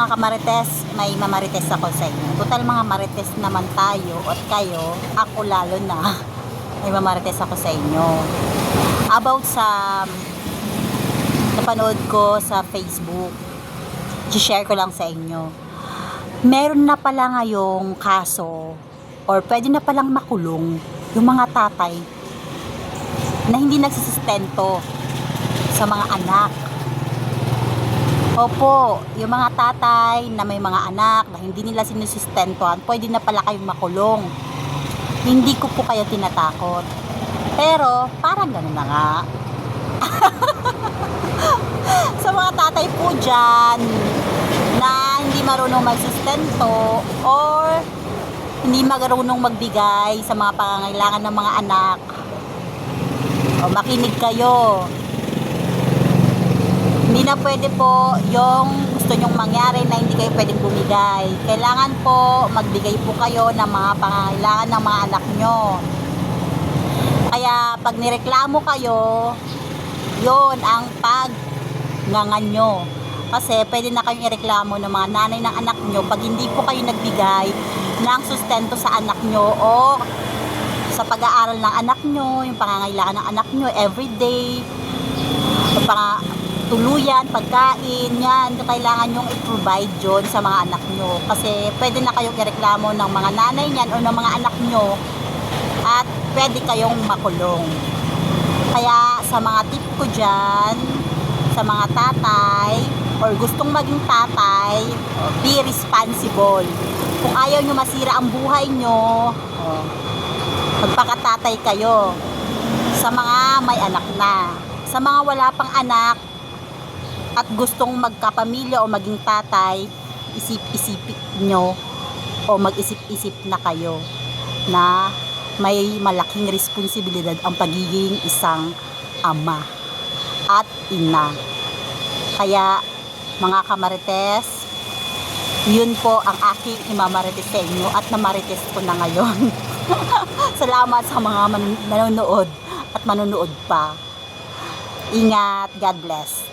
mga kamarites, may mamarites ako sa inyo. Total mga marites naman tayo at kayo, ako lalo na, may mamarites ako sa inyo. About sa napanood ko sa Facebook, i-share ko lang sa inyo. Meron na pala ngayong kaso or pwede na palang makulong yung mga tatay na hindi nagsisustento sa mga anak. Opo, yung mga tatay na may mga anak na hindi nila sinusustentuhan, pwede na pala kayong makulong. Hindi ko po kayo tinatakot. Pero, parang gano'n na nga. Sa mga tatay po dyan na hindi marunong magsustento or hindi marunong magbigay sa mga pangangailangan ng mga anak, o makinig kayo. Hindi na pwede po yung gusto nyong mangyari na hindi kayo pwedeng bumigay. Kailangan po magbigay po kayo ng mga pangangailangan ng mga anak nyo. Kaya pag nireklamo kayo, yon ang pagngangan nyo. Kasi pwede na kayong ireklamo ng mga nanay ng anak nyo pag hindi po kayo nagbigay ng sustento sa anak nyo o sa pag-aaral ng anak nyo, yung pangangailangan ng anak nyo everyday, tuluyan, pagkain, yan, kailangan nyong i-provide yun sa mga anak nyo. Kasi pwede na kayong ireklamo ng mga nanay nyan o ng mga anak nyo at pwede kayong makulong. Kaya sa mga tip ko dyan, sa mga tatay or gustong maging tatay, be responsible. Kung ayaw nyo masira ang buhay nyo, magpakatatay kayo. Sa mga may anak na, sa mga wala pang anak at gustong magkapamilya o maging tatay, isip-isip nyo o mag-isip-isip na kayo na may malaking responsibilidad ang pagiging isang ama at ina. Kaya mga kamarites, yun po ang aking imamarites sa inyo at namarites ko na ngayon. Salamat sa mga nanonood at manonood pa. Ingat, God bless.